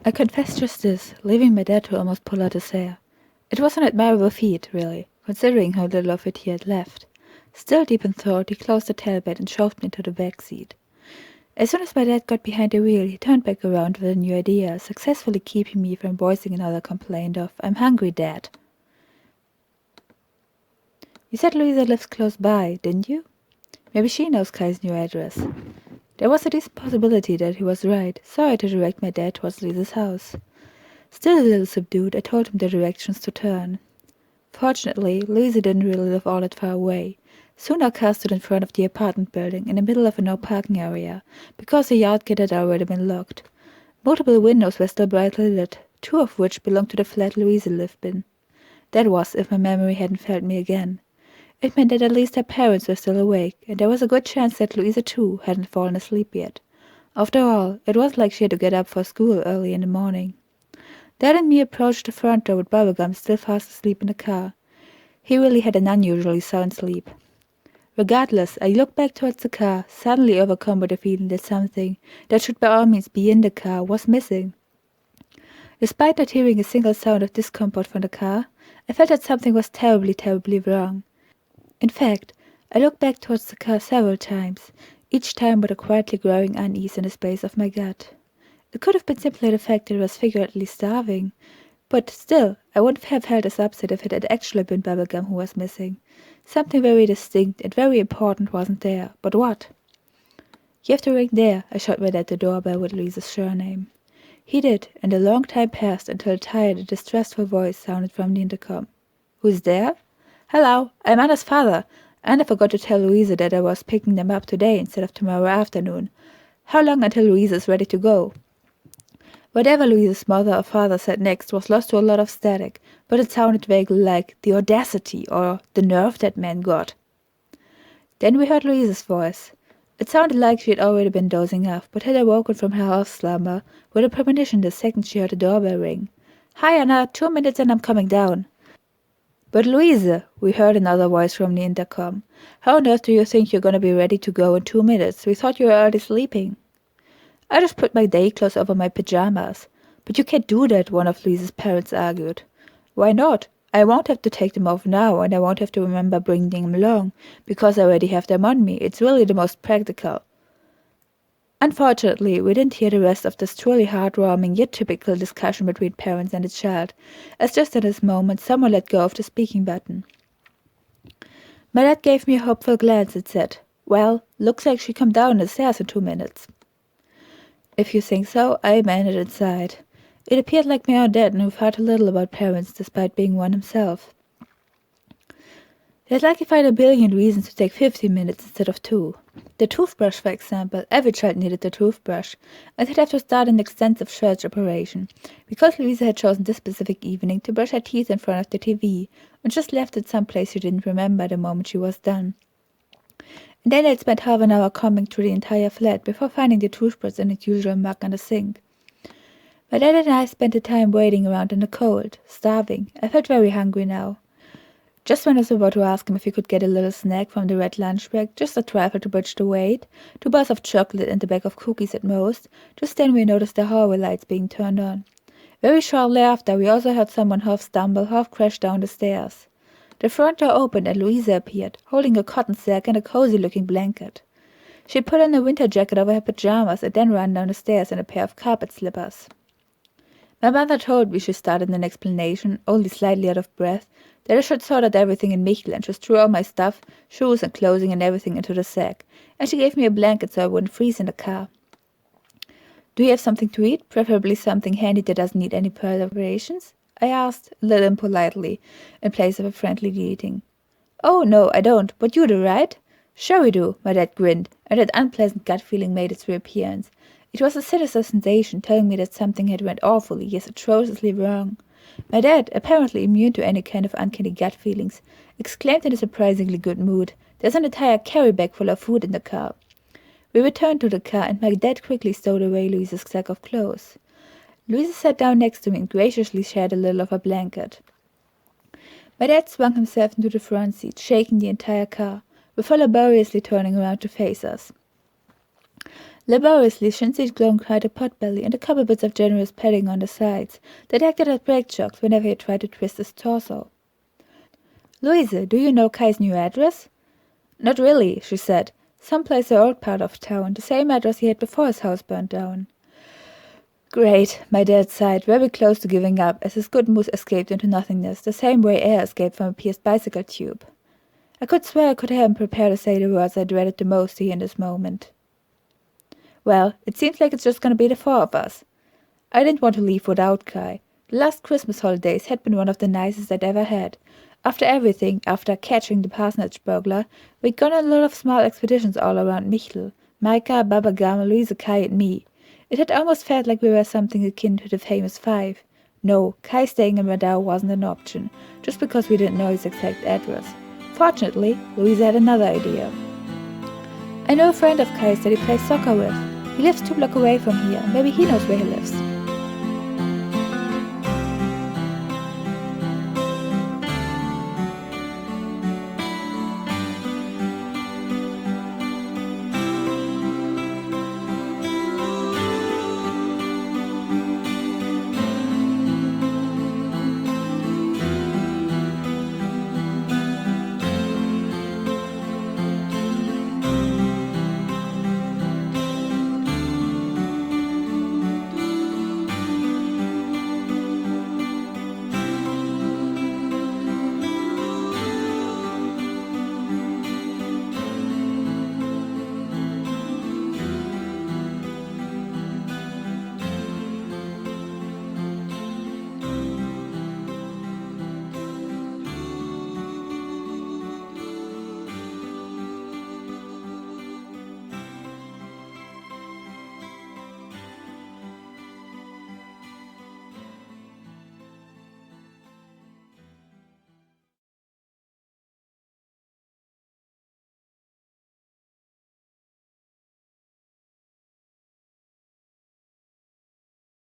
I confess just this, leaving my dad to almost pull out his hair. It was an admirable feat, really, considering how little of it he had left. Still deep in thought, he closed the tailgate and shoved me into the back seat. As soon as my dad got behind the wheel, he turned back around with a new idea, successfully keeping me from voicing another complaint of, "I'm hungry, Dad." "You said Louisa lives close by, didn't you? Maybe she knows Kai's new address." There was a decent possibility that he was right, so I had to direct my dad towards Louisa's house. Still a little subdued, I told him the directions to turn. Fortunately, Louisa didn't really live all that far away. Soon our car stood in front of the apartment building in the middle of a no-parking area, because the yard gate had already been locked. Multiple windows were still brightly lit, 2 of which belonged to the flat Louisa lived in. That was, if my memory hadn't failed me again. It meant that at least her parents were still awake, and there was a good chance that Louisa, too, hadn't fallen asleep yet. After all, it wasn't like she had to get up for school early in the morning. Dad and me approached the front door with Bubblegum still fast asleep in the car. He really had an unusually sound sleep. Regardless, I looked back towards the car, suddenly overcome by the feeling that something, that should by all means be in the car, was missing. Despite not hearing a single sound of discomfort from the car, I felt that something was terribly, terribly wrong. In fact, I looked back towards the car several times, each time with a quietly growing unease in the space of my gut. It could have been simply the fact that it was figuratively starving, but still, I wouldn't have felt as upset if it had actually been Bubblegum who was missing. Something very distinct and very important wasn't there, but what? "You have to ring there," I showed my dad the doorbell with Louisa's surname. He did, and a long time passed until a tired and distressful voice sounded from the intercom. "Who's there?" "Hello, I'm Anna's father, and I forgot to tell Louisa that I was picking them up today instead of tomorrow afternoon. How long until Louisa is ready to go?" Whatever Louisa's mother or father said next was lost to a lot of static, but it sounded vaguely like the audacity or the nerve that man got. Then we heard Louisa's voice. It sounded like she had already been dozing off, but had awoken from her half-slumber with a premonition the second she heard the doorbell ring. "Hi, Anna, 2 minutes and I'm coming down." "But Louisa," we heard another voice from the intercom. "How on earth do you think you're going to be ready to go in 2 minutes? We thought you were already sleeping." "I just put my day clothes over my pajamas." "But you can't do that," one of Louisa's parents argued. "Why not? I won't have to take them off now, and I won't have to remember bringing them along, because I already have them on me. It's really the most practical." Unfortunately, we didn't hear the rest of this truly heart-warming yet typical discussion between parents and a child, as just at this moment someone let go of the speaking button. My dad gave me a hopeful glance and said, "Well, looks like she come down the stairs in 2 minutes." If you think so, I amended inside. It appeared like my own dad knew far too little about parents despite being one himself. They'd likely find a billion reasons to take 15 minutes instead of 2. The toothbrush, for example. Every child needed the toothbrush, and they'd have to start an extensive search operation, because Louisa had chosen this specific evening to brush her teeth in front of the TV, and just left it someplace she didn't remember the moment she was done. And then they'd spent half an hour combing through the entire flat before finding the toothbrush in its usual mug on the sink. My dad and I spent the time waiting around in the cold, starving. I felt very hungry now. Just when I was about to ask him if he could get a little snack from the red lunch bag, just a trifle to bridge the wait, 2 bars of chocolate and a bag of cookies at most, just then we noticed the hallway lights being turned on. Very shortly after, we also heard someone half stumble, half crash down the stairs. The front door opened and Louisa appeared, holding a cotton sack and a cozy-looking blanket. She put on a winter jacket over her pajamas and then ran down the stairs in a pair of carpet slippers. My mother told me, she started an explanation, only slightly out of breath, that I should sort out everything in Michel and just threw all my stuff, shoes and clothing and everything into the sack, and she gave me a blanket so I wouldn't freeze in the car. "Do you have something to eat, preferably something handy that doesn't need any preparations?" I asked, a little impolitely, in place of a friendly greeting. "Oh, no, I don't, but you do, right?" "Sure we do," my dad grinned, and that unpleasant gut feeling made its reappearance. It was a sinister sensation telling me that something had went awfully, yes, atrociously wrong. My dad, apparently immune to any kind of uncanny gut feelings, exclaimed in a surprisingly good mood, "There's an entire carry bag full of food in the car." We returned to the car, and my dad quickly stowed away Louisa's sack of clothes. Louisa sat down next to me and graciously shared a little of her blanket. My dad swung himself into the front seat, shaking the entire car, before laboriously turning around to face us. Laboriously, Shinsi's grown quite a potbelly and a couple bits of generous padding on the sides that acted as brake shocks whenever he tried to twist his torso. "Louise, do you know Kai's new address?" "Not really," she said. "Someplace the old part of town, the same address he had before his house burned down." "Great," my dad sighed, very close to giving up, as his good mood escaped into nothingness, the same way air escaped from a pierced bicycle tube. I could swear I could hear him prepare to say the words I dreaded the most to hear in this moment. "Well, it seems like it's just going to be the four of us." I didn't want to leave without Kai. The last Christmas holidays had been one of the nicest I'd ever had. After everything, after catching the parsonage burglar, we'd gone on a lot of small expeditions all around Michel. Maika, Baba Gama, Louise, Kai, and me. It had almost felt like we were something akin to the famous five. No, Kai staying in Madao wasn't an option, just because we didn't know his exact address. Fortunately, Louise had another idea. "I know a friend of Kai's that he plays soccer with. He lives 2 blocks away from here. Maybe he knows where he lives."